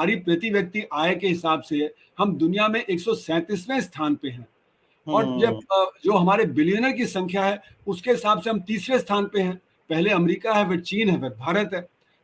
हमारी प्रति व्यक्ति आय के हिसाब से हम दुनिया में 137वें स्थान पे हैं। और जब जो हमारे बिलियनर की संख्या है उसके हिसाब से हम तीसरे स्थान पे हैं। पहले अमेरिका है, फिर चीन है, फिर भारत है।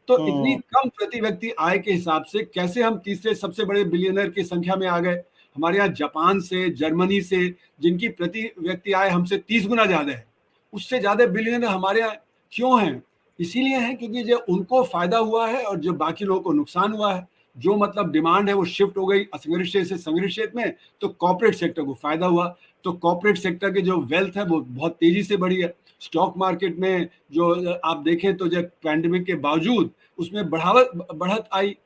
तो इतनी कम प्रति व्यक्ति आय के हिसाब से कैसे हम तीसरे सबसे बड़े बिलियनर की संख्या में आ गए? हमारे यहाँ जापान से, जर्मनी से, जिनकी प्रति व्यक्ति आय हमसे 30 गुना ज्यादा है, उससे ज्यादा बिलियनर हमारे यहाँ क्यों हैं? इसीलिए है क्योंकि जो उनको फायदा हुआ है और जो बाकी लोगों को नुकसान हुआ है। जो मतलब डिमांड है वो शिफ्ट हो गई असंगठित क्षेत्र से संगठित क्षेत्र में, तो कॉर्पोरेट सेक्टर को फायदा हुआ। तो कॉर्पोरेट सेक्टर के जो वेल्थ है वो बहुत तेजी से बढ़ी है। स्टॉक मार्केट में जो आप देखें तो जब पैंडेमिक के बावजूद उसमें बढ़त आई।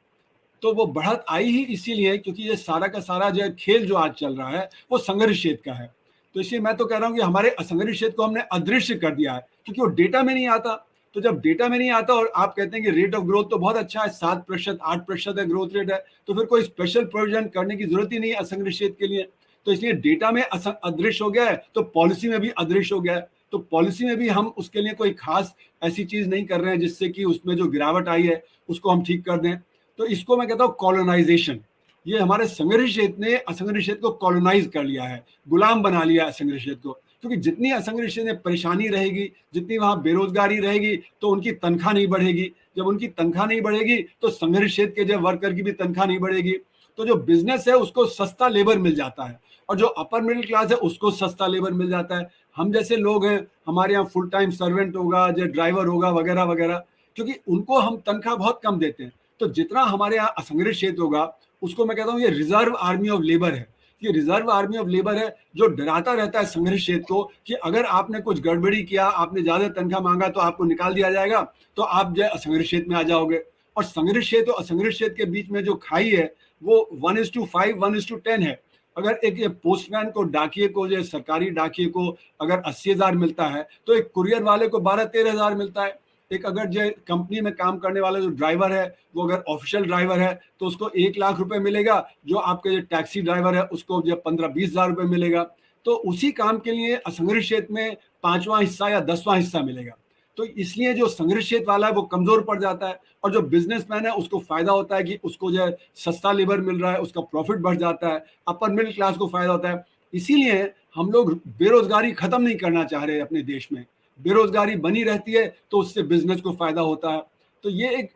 तो वो बढ़त आई ही इसीलिए क्योंकि ये सारा का सारा जो खेल जो आज चल रहा है वो संघर्ष क्षेत्र का है। तो इसलिए मैं तो कह रहा हूँ कि हमारे असंगठित क्षेत्र को हमने अदृश्य कर दिया है क्योंकि वो डेटा में नहीं आता। तो जब डेटा में नहीं आता और आप कहते हैं कि रेट ऑफ ग्रोथ तो बहुत अच्छा है, 7%, 8% है ग्रोथ रेट है, तो फिर कोई स्पेशल प्रोविजन करने की जरूरत ही नहीं है असंगठित क्षेत्र के लिए। तो इसलिए डेटा में अदृश्य हो गया है, तो पॉलिसी में भी अदृश्य हो गया है। तो पॉलिसी में भी हम उसके लिए कोई खास ऐसी चीज नहीं कर रहे हैं जिससे कि उसमें जो गिरावट आई है उसको हम ठीक कर दें। तो इसको मैं कहता हूँ कॉलोनाइजेशन। ये हमारे संगठित क्षेत्र ने असंगठित क्षेत्र को कॉलोनाइज कर लिया है, गुलाम बना लिया है असंगठित क्षेत्र को। क्योंकि जितनी असंगठित क्षेत्र में परेशानी रहेगी, जितनी वहां बेरोजगारी रहेगी, तो उनकी तनख्वाह नहीं बढ़ेगी। जब उनकी तनख्वाह नहीं बढ़ेगी तो संगठित क्षेत्र के जब वर्कर की भी तनख्वाह नहीं बढ़ेगी। तो जो बिजनेस है उसको सस्ता लेबर मिल जाता है और जो अपर मिडिल क्लास है उसको सस्ता लेबर मिल जाता है। हम जैसे लोग हैं, हमारे यहाँ फुल टाइम सर्वेंट होगा, जो ड्राइवर होगा वगैरह वगैरह, क्योंकि उनको हम तनख्वाह बहुत कम देते हैं। तो जितना हमारे यहाँ असंगठित क्षेत्र होगा उसको मैं कहता हूँ ये रिजर्व आर्मी ऑफ लेबर है। ये रिजर्व आर्मी ऑफ लेबर है जो डराता रहता है संघर्ष क्षेत्र को कि अगर आपने कुछ गड़बड़ी किया, आपने ज्यादा तनख्वाह मांगा तो आपको निकाल दिया जाएगा, तो आप जो असंगठित क्षेत्र में आ जाओगे। और संघर्ष क्षेत्र और असंगठित क्षेत्र के बीच में जो खाई है वो 1:5, 1:10 है। अगर एक ये पोस्टमैन को, डाकिए को, जो सरकारी डाकिए को अगर 80,000 मिलता है तो एक कुरियर वाले को 12-13,000 मिलता है। एक अगर जो कंपनी में काम करने वाला जो ड्राइवर है वो अगर ऑफिशियल ड्राइवर है तो उसको 1 लाख रुपए मिलेगा, जो आपके जो टैक्सी ड्राइवर है उसको जो 15-20,000 रुपए मिलेगा। तो उसी काम के लिए असंगठित क्षेत्र में 5वां हिस्सा या 10वां हिस्सा मिलेगा। तो इसलिए जो संघर्ष क्षेत्र वाला है वो कमजोर पड़ जाता है और जो बिजनेसमैन है उसको फायदा होता है कि उसको जो है सस्ता लेबर मिल रहा है, उसका प्रॉफिट बढ़ जाता है, अपर मिडिल क्लास को फायदा होता है। इसीलिए हम लोग बेरोजगारी खत्म नहीं करना चाह रहे अपने देश में। बेरोजगारी बनी रहती है तो उससे बिजनेस को फायदा होता है। तो ये एक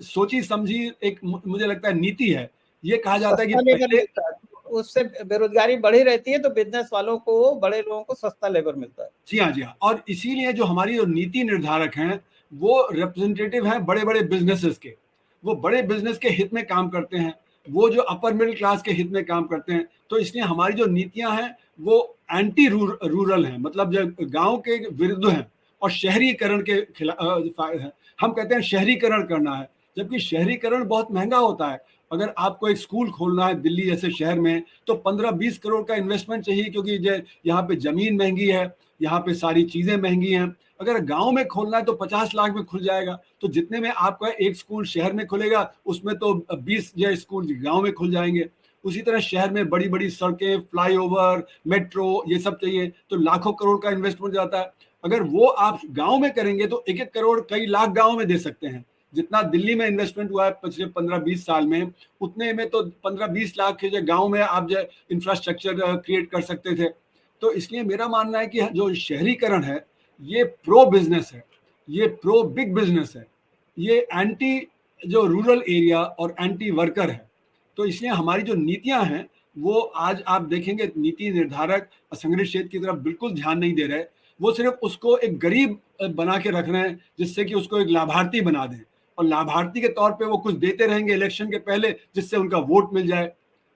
सोची समझी एक मुझे लगता है नीति है। ये कहा जाता है कि पहले उससे बेरोजगारी बढ़ी रहती है तो बिजनेस वालों को, बड़े लोगों को सस्ता लेबर मिलता है। जी हाँ, जी हाँ। और इसीलिए जो हमारी जो नीति निर्धारक हैं वो रिप्रेजेंटेटिव हैं बड़े बड़े बिजनेसेस के। वो बड़े बिजनेस के हित में काम करते हैं, वो जो अपर मिडिल क्लास के हित में काम करते हैं। तो इसलिए हमारी जो नीतियां हैं वो एंटी रूरल हैं, मतलब जो गांव के विरुद्ध हैं और शहरीकरण के खिलाफ है। हम कहते हैं शहरीकरण करना है, जबकि शहरीकरण बहुत महंगा होता है। अगर आपको एक स्कूल खोलना है दिल्ली जैसे शहर में तो 15-20 करोड़ का इन्वेस्टमेंट चाहिए, क्योंकि यहाँ पे जमीन महंगी है, यहाँ पे सारी चीजें महंगी हैं। अगर गांव में खोलना है तो 50 लाख में खुल जाएगा। तो जितने में आपका एक स्कूल शहर में खुलेगा उसमें तो 20 जो स्कूल गांव में खुल जाएंगे। उसी तरह शहर में बड़ी बड़ी सड़कें, फ्लाईओवर, मेट्रो, ये सब चाहिए तो लाखों करोड़ का इन्वेस्टमेंट जाता है। अगर वो आप गांव में करेंगे तो 1-1 करोड़ कई लाख गांव में दे सकते हैं। जितना दिल्ली में इन्वेस्टमेंट हुआ है पिछले 15-20 साल में, उतने में तो 15-20 लाख के गांव में आप जो इंफ्रास्ट्रक्चर क्रिएट कर सकते थे। तो इसलिए मेरा मानना है कि जो शहरीकरण है ये प्रो बिजनेस है, ये प्रो बिग बिजनेस है, ये एंटी जो रूरल एरिया और एंटी वर्कर है। तो इसलिए हमारी जो नीतियां हैं वो आज आप देखेंगे नीति निर्धारक असंगठित क्षेत्र की तरफ बिल्कुल ध्यान नहीं दे रहे। वो सिर्फ उसको एक गरीब बना के रख रहे हैं जिससे कि उसको एक लाभार्थी बना दें और लाभार्थी के तौर पे वो कुछ देते रहेंगे इलेक्शन के पहले जिससे उनका वोट मिल जाए।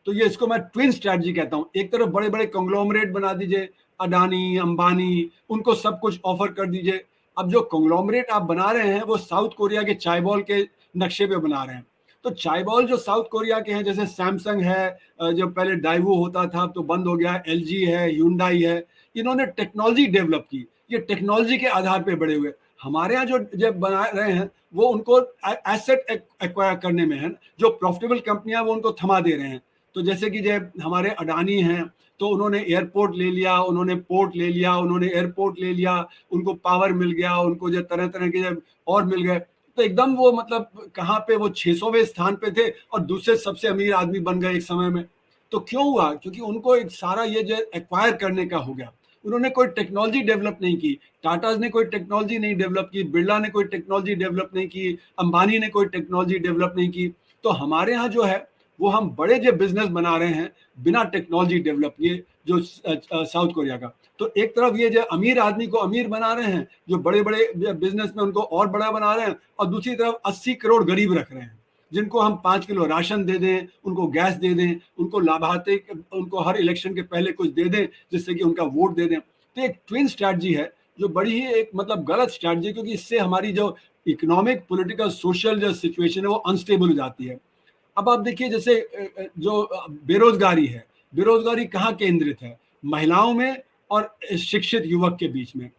तो ये इसको मैं ट्विन स्ट्रैटेजी कहता हूँ। एक तरफ बड़े बड़े कंग्लोमरेट बना दीजिए, अडानी, अंबानी, उनको सब कुछ ऑफर कर दीजिए। अब जो कंग्लोमरेट आप बना रहे हैं वो साउथ कोरिया के चायबॉल के नक्शे पे बना रहे हैं। तो चायबॉल जो साउथ कोरिया के हैं, जैसे सैमसंग है, जो पहले डाइवो होता था तो बंद हो गया, एलजी है, ह्यूंडई है, इन्होंने टेक्नोलॉजी डेवलप की, ये टेक्नोलॉजी के आधार पे बड़े हुए। हमारे यहाँ जो जब बना रहे हैं वो उनको एसेट एक्वायर करने में है, जो प्रॉफिटेबल कंपनियां वो उनको थमा दे रहे हैं। तो जैसे कि जब हमारे अडानी हैं तो उन्होंने एयरपोर्ट ले लिया, उन्होंने पोर्ट ले लिया, उन्होंने एयरपोर्ट ले लिया, उनको पावर मिल गया, उनको जो तरह तरह के जब और मिल गए। तो एकदम वो मतलब कहाँ पे वो 600वें स्थान पे थे और दूसरे सबसे अमीर आदमी बन गए एक समय में। तो क्यों हुआ? क्योंकि उनको एक सारा ये जो एक्वायर करने का हो गया। उन्होंने कोई टेक्नोलॉजी डेवलप नहीं की, टाटा ने कोई टेक्नोलॉजी नहीं डेवलप की, बिरला ने कोई टेक्नोलॉजी डेवलप नहीं की, अंबानी ने कोई टेक्नोलॉजी डेवलप नहीं की। तो हमारे यहाँ जो है वो हम बड़े जो बिजनेस बना रहे हैं बिना टेक्नोलॉजी डेवलप किए, जो साउथ कोरिया का। तो एक तरफ ये जो अमीर आदमी को अमीर बना रहे हैं, जो बड़े बड़े बिजनेस में उनको और बड़ा बना रहे हैं, और दूसरी तरफ 80 करोड़ गरीब रख रहे हैं जिनको हम 5 किलो राशन दे दें, उनको गैस दे दें, उनको लाभार्थी, उनको हर इलेक्शन के पहले कुछ दे दें जिससे कि उनका वोट दे दें। तो एक ट्विन स्ट्रैटेजी है जो बड़ी ही एक मतलब गलत स्ट्रैटेजी है, क्योंकि इससे हमारी जो इकोनॉमिक, पॉलिटिकल, सोशल जो सिचुएशन है वो अनस्टेबल हो जाती है। अब आप देखिए जैसे जो बेरोजगारी है, बेरोजगारी कहाँ केंद्रित है? महिलाओं में और शिक्षित युवक के बीच में।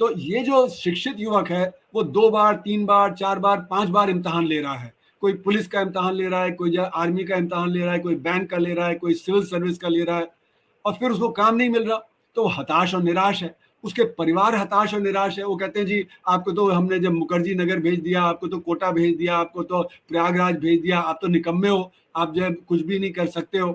तो ये जो शिक्षित युवक है वो 2 बार, 3 बार, 4 बार, 5 बार इम्तिहान ले रहा है। कोई पुलिस का इम्तिहान ले रहा है, कोई आर्मी का इम्तिहान ले रहा है, कोई बैंक का ले रहा है, कोई सिविल सर्विस का ले रहा है, और फिर उसको काम नहीं मिल रहा तो वो हताश और निराश है। उसके परिवार हताश और निराश है। वो कहते हैं जी आपको तो हमने जब मुखर्जी नगर भेज दिया, आपको तो कोटा भेज दिया, आपको तो प्रयागराज भेज दिया, आप तो निकम्मे हो, आप जो कुछ भी नहीं कर सकते हो।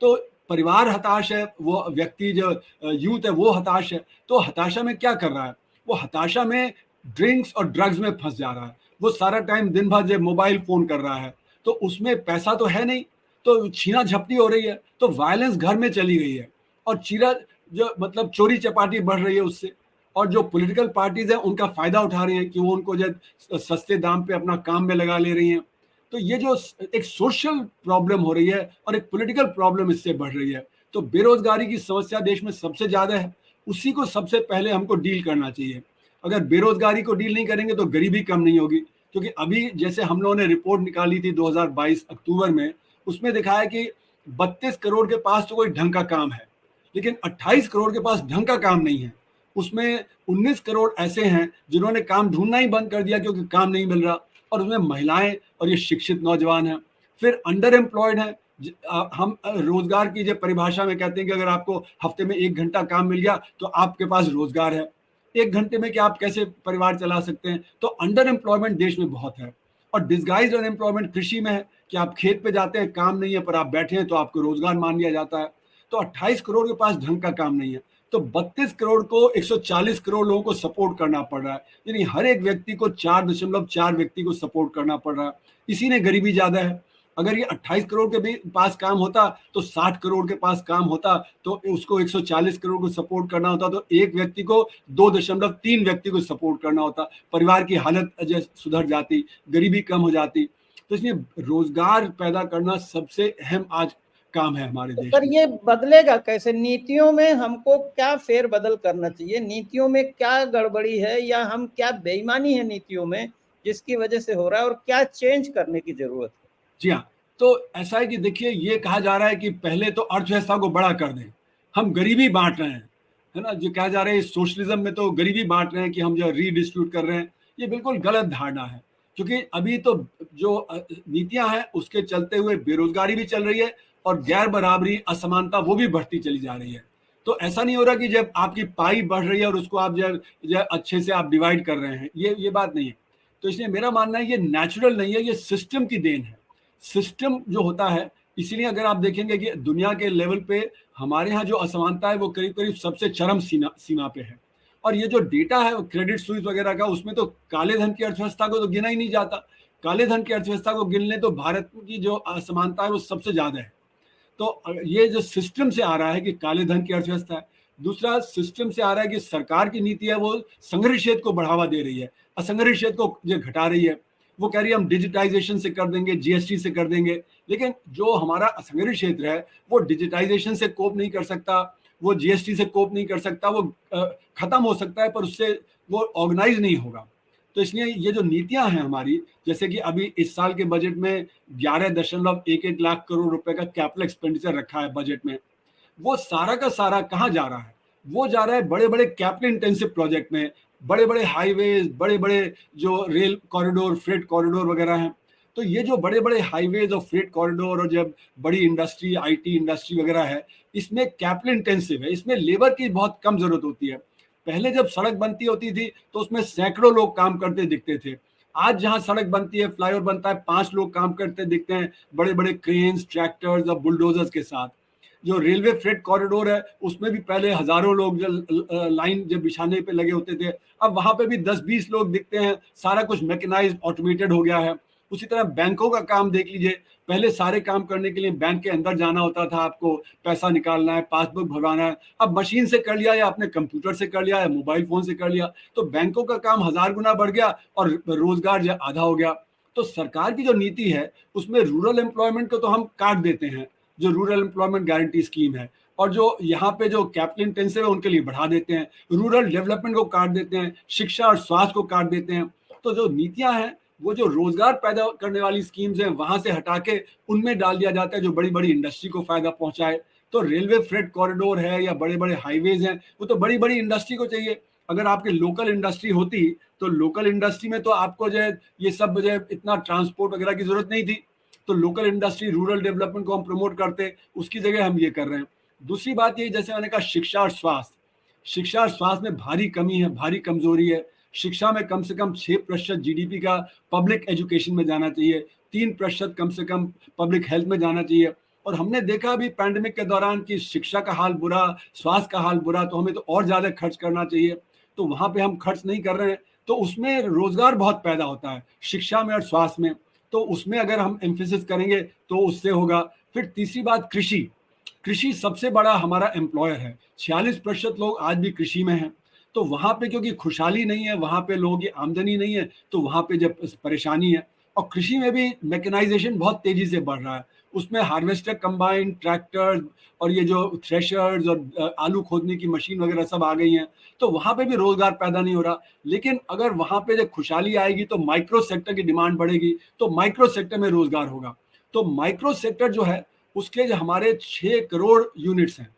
तो परिवार हताश है, वो व्यक्ति जो यूथ है वो हताश है। तो हताशा में क्या कर रहा है? वो हताशा में ड्रिंक्स और ड्रग्स में फंस जा रहा है। वो सारा टाइम दिन भर जब मोबाइल फोन कर रहा है, तो उसमें पैसा तो है नहीं, तो छीना झपटी हो रही है, तो वायलेंस घर में चली गई है, और चीरा जो मतलब चोरी चपाटी बढ़ रही है उससे। और जो पॉलिटिकल पार्टीज हैं उनका फायदा उठा रही हैं कि वो उनको जब सस्ते दाम पे अपना काम में लगा ले रही हैं। तो ये जो एक सोशल प्रॉब्लम हो रही है और एक पॉलिटिकल प्रॉब्लम इससे बढ़ रही है। तो बेरोजगारी की समस्या देश में सबसे ज्यादा है, उसी को सबसे पहले हमको डील करना चाहिए। अगर बेरोजगारी को डील नहीं करेंगे तो गरीबी कम नहीं होगी। क्योंकि अभी जैसे हम लोगों ने रिपोर्ट निकाली थी 2022 अक्टूबर में, उसमें दिखाया कि 32 करोड़ के पास तो कोई ढंग का काम है, लेकिन 28 करोड़ के पास ढंग का काम नहीं है। उसमें 19 करोड़ ऐसे हैं जिन्होंने काम ढूंढना ही बंद कर दिया क्योंकि काम नहीं मिल रहा, और उसमें महिलाएं और ये शिक्षित नौजवान हैं। फिर अंडर एम्प्लॉयड हैं। हम रोजगार की जो परिभाषा में कहते हैं कि अगर आपको हफ्ते में 1 घंटा काम मिल गया तो आपके पास रोजगार है। 1 घंटे में क्या आप कैसे परिवार चला सकते हैं? तो अंडर एम्प्लॉयमेंट देश में बहुत है। और डिस्गाइज्ड अनएम्प्लॉयमेंट कृषि में है कि आप खेत पे जाते हैं, काम नहीं है, पर आप बैठे हैं तो आपको रोजगार मान लिया जाता है। तो 28 करोड़ के पास ढंग का काम नहीं है, तो 32 करोड़ को 140 करोड़ लोगों को सपोर्ट करना पड़ रहा है। यानी हर एक व्यक्ति को 4.4 व्यक्ति को सपोर्ट करना पड़ रहा है। इसी ने गरीबी ज्यादा है। अगर ये 28 करोड़ के भी पास काम होता तो 60 करोड़ के पास काम होता, तो उसको 140 करोड़ को सपोर्ट करना होता, तो एक व्यक्ति को 2.3 व्यक्ति को सपोर्ट करना होता, परिवार की हालत सुधर जाती, गरीबी कम हो जाती। तो इसलिए रोजगार पैदा करना सबसे अहम आज काम है हमारे देश पर में। ये बदलेगा कैसे? नीतियों में हमको क्या फेर बदल करना चाहिए? नीतियों में क्या गड़बड़ी है, या हम क्या बेईमानी है नीतियों में जिसकी वजह से हो रहा है, और क्या चेंज करने की जरूरत है? जी हाँ, तो ऐसा है कि देखिए ये कहा जा रहा है कि पहले तो अर्थव्यवस्था को बड़ा कर दें, हम गरीबी बांट रहे हैं, है ना? जो कहा जा रहा है सोशलिज्म में तो गरीबी बांट रहे हैं कि हम जो रीडिस्ट्रीब्यूट कर रहे हैं, ये बिल्कुल गलत धारणा है। क्योंकि अभी तो जो नीतियां हैं उसके चलते हुए बेरोजगारी भी चल रही है और गैर बराबरी, असमानता वो भी बढ़ती चली जा रही है। तो ऐसा नहीं हो रहा कि जब आपकी पाई बढ़ रही है और उसको आप जब अच्छे से आप डिवाइड कर रहे हैं, ये बात नहीं है। तो इसलिए मेरा मानना है ये नेचुरल नहीं है, ये सिस्टम की देन है। सिस्टम जो होता है, इसीलिए अगर आप देखेंगे कि दुनिया के लेवल पे हमारे यहाँ जो असमानता है वो करीब करीब सबसे चरम सीमा पे है। और ये जो डेटा है क्रेडिट स्विस वगैरह का, उसमें तो काले धन की अर्थव्यवस्था को तो गिना ही नहीं जाता। काले धन की अर्थव्यवस्था को गिनने तो भारत की जो असमानता है वो सबसे ज्यादा है। तो ये जो सिस्टम से आ रहा है कि काले धन की अर्थव्यवस्था है। दूसरा सिस्टम से आ रहा है कि सरकार की नीति है वो संग्रहित क्षेत्र को बढ़ावा दे रही है, असंगठित क्षेत्र को जो घटा रही है। वो कह रही है हम डिजिटाइजेशन से कर देंगे, जीएसटी से कर देंगे, लेकिन जो हमारा असंगठित क्षेत्र है वो डिजिटाइजेशन से कोप नहीं कर सकता, वो जीएसटी से कोप नहीं कर सकता, वो खत्म हो सकता है पर उससे वो ऑर्गेनाइज नहीं होगा। तो इसलिए ये जो नीतियां हैं हमारी, जैसे कि अभी इस साल के बजट में 11.11 लाख करोड़ रुपए का कैपिटल एक्सपेंडिचर रखा है बजट में, वो सारा का सारा कहाँ जा रहा है? वो जा रहा है बड़े बड़े कैपिटल इंटेंसिव प्रोजेक्ट में, बड़े बड़े हाईवेज, बड़े बड़े जो रेल कॉरिडोर, फ्रेट कॉरिडोर वगैरह हैं। तो ये जो बड़े बड़े हाईवेज और फ्रेट कॉरिडोर और जब बड़ी इंडस्ट्री, आईटी इंडस्ट्री वगैरह है, इसमें कैपिटल इंटेंसिव है, इसमें लेबर की बहुत कम जरूरत होती है। पहले जब सड़क बनती होती थी तो उसमें सैकड़ों लोग काम करते दिखते थे, आज जहां सड़क बनती है, फ्लाईओवर बनता है, 5 लोग काम करते दिखते हैं, बड़े बड़े क्रेन्स, ट्रैक्टर्स और बुलडोजर्स के साथ। जो रेलवे फ्रेट कॉरिडोर है उसमें भी पहले हजारों लोग जो लाइन जब बिछाने पे लगे होते थे, अब वहां पे भी 10-20 लोग दिखते हैं। सारा कुछ मैकेनाइज्ड, ऑटोमेटेड हो गया है। उसी तरह बैंकों का काम देख लीजिए, पहले सारे काम करने के लिए बैंक के अंदर जाना होता था, आपको पैसा निकालना है, पासबुक भरवाना है, अब मशीन से कर लिया या अपने कंप्यूटर से कर लिया या मोबाइल फोन से कर लिया, तो बैंकों का काम 1000 गुना बढ़ गया और रोजगार जो आधा हो गया। तो सरकार की जो नीति है उसमें रूरल एम्प्लॉयमेंट को तो हम काट देते हैं, जो रूरल एम्प्लॉयमेंट गारंटी स्कीम है, और जो यहाँ पे जो कैपिटल इंटेंसिव है उनके लिए बढ़ा देते हैं, रूरल डेवलपमेंट को काट देते हैं, शिक्षा और स्वास्थ्य को काट देते हैं। तो जो नीतियां हैं वो जो रोजगार पैदा करने वाली स्कीम्स हैं वहां से हटा के उनमें डाल दिया जाता है जो बड़ी बड़ी इंडस्ट्री को फायदा पहुंचाए। तो रेलवे फ्रेट कॉरिडोर है या बड़े बड़े हाईवेज हैं, वो तो बड़ी बड़ी इंडस्ट्री को चाहिए। अगर आपकी लोकल इंडस्ट्री होती तो लोकल इंडस्ट्री में तो आपको जो है ये सब जो है इतना ट्रांसपोर्ट वगैरह की जरूरत नहीं थी। तो लोकल इंडस्ट्री, रूरल डेवलपमेंट को हम प्रमोट करते, उसकी जगह हम ये कर रहे हैं। दूसरी बात ये, जैसे मैंने कहा, शिक्षा और स्वास्थ्य। शिक्षा और स्वास्थ्य में भारी कमी है, भारी कमजोरी है। शिक्षा में कम से कम 6% जीडीपी का पब्लिक एजुकेशन में जाना चाहिए, 3% कम से कम पब्लिक हेल्थ में जाना चाहिए। और हमने देखा अभी पैंडेमिक के दौरान कि शिक्षा का हाल बुरा, स्वास्थ्य का हाल बुरा, तो हमें तो और ज्यादा खर्च करना चाहिए। तो वहां पे हम खर्च नहीं कर रहे हैं, तो उसमें रोजगार बहुत पैदा होता है, शिक्षा में और स्वास्थ्य में। तो उसमें अगर हम एम्फेसिस करेंगे तो उससे होगा। फिर तीसरी बात, कृषि। कृषि सबसे बड़ा हमारा एम्प्लॉयर है, 46% लोग आज भी कृषि में हैं। तो वहां पे क्योंकि खुशहाली नहीं है, वहां पे लोगों की आमदनी नहीं है, तो वहां पे जब परेशानी है। और कृषि में भी मैकेनाइजेशन बहुत तेजी से बढ़ रहा है, उसमें हार्वेस्टर, कंबाइन, ट्रैक्टर और ये जो थ्रेशर्स और आलू खोदने की मशीन वगैरह सब आ गई हैं। तो वहां पे भी रोजगार पैदा नहीं हो रहा। लेकिन अगर वहां पे जब खुशहाली आएगी तो माइक्रो सेक्टर की डिमांड बढ़ेगी, तो माइक्रो सेक्टर में रोजगार होगा। तो माइक्रो सेक्टर जो है उसके जो हमारे 6 करोड़ यूनिट्स हैं,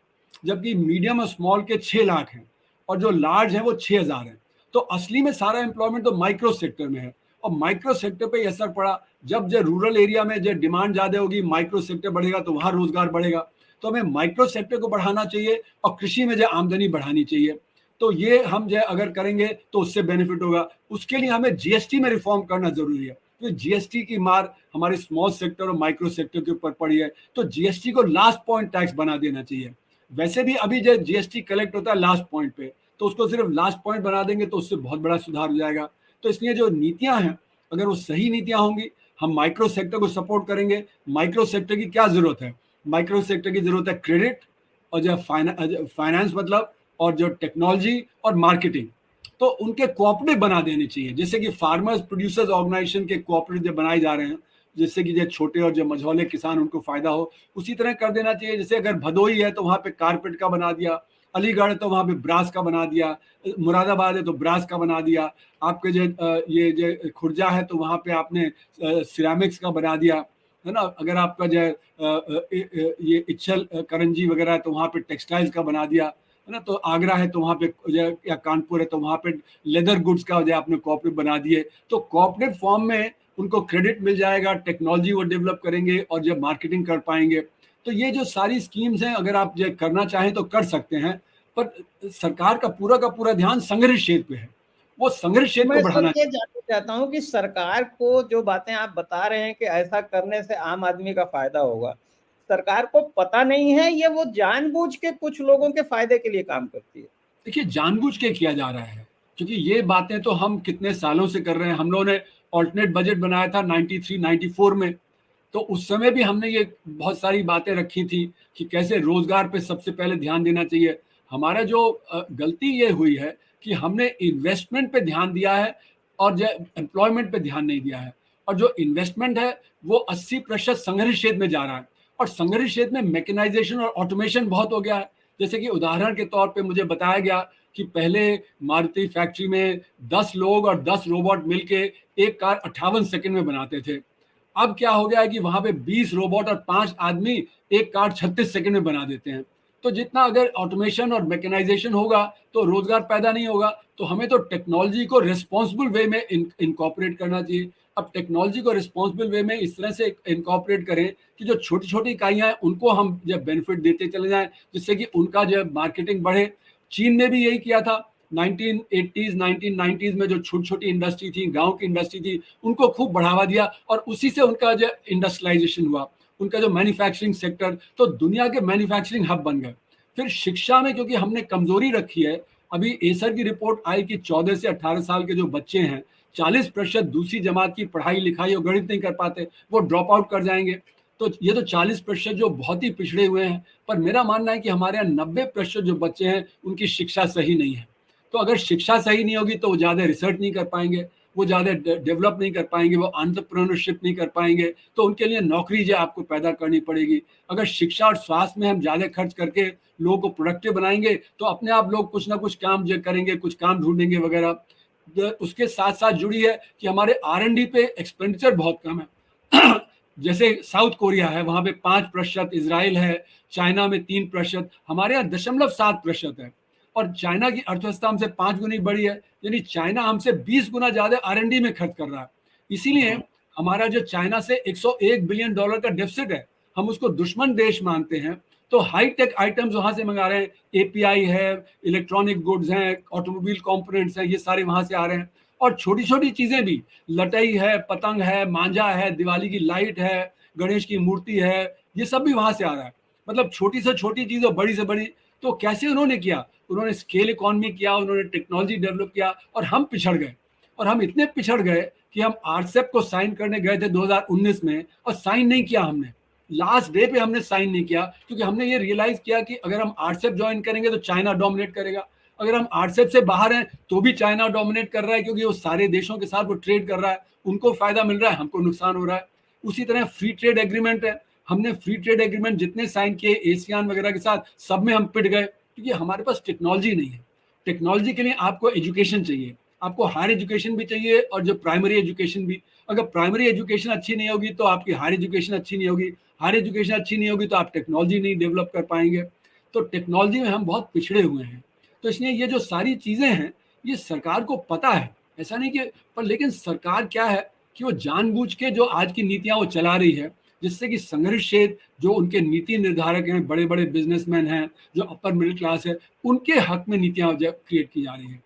जबकि मीडियम और स्मॉल के 6 लाख हैं, और जो लार्ज है वो 6000 है। तो असली में सारा एम्प्लॉयमेंट तो माइक्रो सेक्टर में है। और माइक्रो सेक्टर पे असर पड़ा, जब जो रूरल एरिया में जो डिमांड ज्यादा होगी, माइक्रो सेक्टर बढ़ेगा तो वहां रोजगार बढ़ेगा। तो हमें माइक्रो सेक्टर को बढ़ाना चाहिए और कृषि में जो आमदनी बढ़ानी चाहिए। तो ये हम जो अगर करेंगे तो उससे बेनिफिट होगा। उसके लिए हमें जीएसटी में रिफॉर्म करना जरूरी है, तो जीएसटी की मार हमारे स्मॉल सेक्टर और माइक्रो सेक्टर के ऊपर पड़ी है। तो जीएसटी को लास्ट पॉइंट टैक्स बना देना चाहिए। वैसे भी अभी जो जीएसटी कलेक्ट होता है लास्ट पॉइंट पे, तो उसको सिर्फ लास्ट पॉइंट बना देंगे तो उससे बहुत बड़ा सुधार हो जाएगा। तो इसलिए जो नीतियां हैं, अगर वो सही नीतियां होंगी, हम माइक्रो सेक्टर को सपोर्ट करेंगे। माइक्रो सेक्टर की क्या जरूरत है? माइक्रो सेक्टर की जरूरत है क्रेडिट, और जो फाइनेंस मतलब, और जो टेक्नोलॉजी और मार्केटिंग, तो उनके कोऑपरेटिव बना देने चाहिए। जैसे कि फार्मर्स प्रोड्यूसर्स ऑर्गेनाइजेशन के कोऑपरेटिव बनाए जा रहे हैं, जिससे कि जो छोटे और जो मझौले किसान उनको फायदा हो, उसी तरह कर देना चाहिए। जैसे अगर भदोही है तो वहाँ पे कारपेट का बना दिया, अलीगढ़ है तो वहाँ पे ब्रास का बना दिया, मुरादाबाद है तो ब्रास का बना दिया, आपके जो ये जो खुर्जा है तो वहाँ पे आपने सिरामिक्स का बना दिया, है ना। अगर आपका जो ये इच्छल करंजी वगैरह है तो वहाँ पे टेक्सटाइल्स का बना दिया, है ना। तो आगरा है तो वहाँ पे या कानपुर है तो वहाँ पे लेदर गुड्स का जो आपने कॉपरेटिव बना दिए। तो कॉपरेटिव फॉर्म में उनको क्रेडिट मिल जाएगा, टेक्नोलॉजी वो डेवलप करेंगे और जब मार्केटिंग कर पाएंगे। तो ये जो सारी स्कीम्स हैं, अगर आप जो करना चाहें तो कर सकते हैं, पर सरकार का पूरा ध्यान संग्रहित क्षेत्र पे है, वो संग्रहित क्षेत्र मैं को सर बढ़ाना ये जानना चाहता हूँ कि सरकार को जो बातें आप बता रहे हैं कि ऐसा करने से आम आदमी का फायदा होगा, सरकार को पता नहीं है, ये वो जानबूझ के कुछ लोगों के फायदे के लिए काम करती है? देखिए, जानबूझ के किया जा रहा है, क्योंकि ये बातें तो हम कितने सालों से कर रहे हैं। हम लोगों ने ऑल्टरनेट बजट बनाया था 93-94 में, तो उस समय भी हमने ये बहुत सारी बातें रखी थी कि कैसे रोजगार पे सबसे पहले ध्यान देना चाहिए। हमारा जो गलती ये हुई है कि हमने इन्वेस्टमेंट पे ध्यान दिया है और जो एम्प्लॉयमेंट पे ध्यान नहीं दिया है। और जो इन्वेस्टमेंट है वो 80% संग्रहित क्षेत्र में जा रहा है, और संग्रहित क्षेत्र में मैकेनाइजेशन और ऑटोमेशन बहुत हो गया है। जैसे कि उदाहरण के तौर पे मुझे बताया गया कि पहले मारुति फैक्ट्री में 10 लोग और 10 रोबोट मिलके एक कार 58 सेकंड में बनाते थे। अब क्या हो गया है कि वहां पे 20 रोबोट और 5 आदमी एक कार 36 सेकंड में बना देते हैं। तो जितना अगर ऑटोमेशन और मैकेनाइजेशन होगा तो रोजगार पैदा नहीं होगा। तो हमें तो टेक्नोलॉजी को रिस्पॉन्सिबल वे में इनकॉर्पोरेट करना चाहिए। अब टेक्नोलॉजी को रिस्पॉन्सिबल वे में इस तरह से इनकॉर्पोरेट करें कि जो छोटी छोटी इकाइयां हैं उनको हम जब बेनिफिट देते चले जाएं, जिससे कि उनका जो मार्केटिंग बढ़े। चीन ने भी यही किया था। 1980s 1990s में जो छोटी छोटी इंडस्ट्री थी, गांव की इंडस्ट्री थी, उनको खूब बढ़ावा दिया और उसी से उनका जो इंडस्ट्रियलाइजेशन हुआ, उनका जो मैन्युफैक्चरिंग सेक्टर, तो दुनिया के मैन्युफैक्चरिंग हब बन गए। फिर शिक्षा में क्योंकि हमने कमजोरी रखी है, अभी एसर की रिपोर्ट आई कि 14 से 18 साल के जो बच्चे हैं, 40% दूसरी जमात की पढ़ाई लिखाई और गणित नहीं कर पाते, वो ड्रॉप आउट कर जाएंगे। तो ये तो 40% जो बहुत ही पिछड़े हुए हैं। पर मेरा मानना है कि हमारे यहाँ 90% जो बच्चे हैं उनकी शिक्षा सही नहीं है। तो अगर शिक्षा सही नहीं होगी तो वो ज़्यादा रिसर्च नहीं कर पाएंगे, वो ज़्यादा डेवलप नहीं कर पाएंगे, वो एंटरप्रेन्योरशिप नहीं कर पाएंगे। तो उनके लिए नौकरी जो आपको पैदा करनी पड़ेगी। अगर शिक्षा और स्वास्थ्य में हम ज़्यादा खर्च करके लोगों को प्रोडक्टिव बनाएंगे तो अपने आप लोग कुछ ना कुछ काम जो करेंगे, कुछ काम ढूंढेंगे वगैरह। उसके साथ साथ जुड़ी है कि हमारे R&D पे एक्सपेंडिचर बहुत कम है। जैसे साउथ कोरिया है, वहां पे 5%, इजराइल है, चाइना में 3%, हमारे यहाँ 0.7% है। और चाइना की अर्थव्यवस्था हमसे 5 गुनी बड़ी है, यानी चाइना हमसे 20 गुना ज्यादा R&D में खर्च कर रहा है। इसीलिए हमारा जो चाइना से $101 बिलियन का डेफिसिट है, हम उसको दुश्मन देश मानते हैं। तो हाई टेक आइटम्स वहां से मंगा रहे हैं, API है, इलेक्ट्रॉनिक गुड्स हैं, ऑटोमोबाइल कंपोनेंट्स हैं, ये सारे वहां से आ रहे हैं। और छोटी छोटी चीजें भी, लटई है, पतंग है, मांझा है, दिवाली की लाइट है, गणेश की मूर्ति है, ये सब भी वहां से आ रहा है। मतलब छोटी से छोटी चीज और बड़ी से बड़ी। तो कैसे उन्होंने किया? उन्होंने स्केल इकोनॉमी किया, उन्होंने टेक्नोलॉजी डेवलप किया, और हम पिछड़ गए। और हम इतने पिछड़ गए कि हम RCEP को साइन करने गए थे 2019 में, और साइन नहीं किया हमने। लास्ट डे पे हमने साइन नहीं किया, क्योंकि हमने ये रियलाइज किया कि अगर हम RCEP ज्वाइन करेंगे तो चाइना डोमिनेट करेगा। अगर हम RCEP से बाहर हैं तो भी चाइना डोमिनेट कर रहा है, क्योंकि वो सारे देशों के साथ वो ट्रेड कर रहा है, उनको फायदा मिल रहा है, हमको नुकसान हो रहा है। उसी तरह फ्री ट्रेड एग्रीमेंट है, हमने फ्री ट्रेड एग्रीमेंट जितने साइन किए एशियान वगैरह के साथ, सब में हम पिट गए, क्योंकि हमारे पास टेक्नोलॉजी नहीं है। टेक्नोलॉजी के लिए आपको एजुकेशन चाहिए, आपको हायर एजुकेशन भी चाहिए और जो प्राइमरी एजुकेशन भी। अगर प्राइमरी एजुकेशन अच्छी नहीं होगी तो आपकी हायर एजुकेशन अच्छी नहीं होगी, हायर एजुकेशन अच्छी नहीं होगी तो आप टेक्नोलॉजी नहीं डेवलप कर पाएंगे। तो टेक्नोलॉजी में हम बहुत पिछड़े हुए हैं। तो इसलिए ये जो सारी चीजें हैं, ये सरकार को पता है, ऐसा नहीं कि, पर लेकिन सरकार क्या है कि वो जानबूझ के जो आज की नीतियां वो चला रही है, जिससे कि संघर्ष क्षेत्र जो उनके नीति निर्धारक हैं, बड़े बड़े बिजनेसमैन हैं, जो अपर मिडिल क्लास है, उनके हक में नीतियां क्रिएट की जा रही है।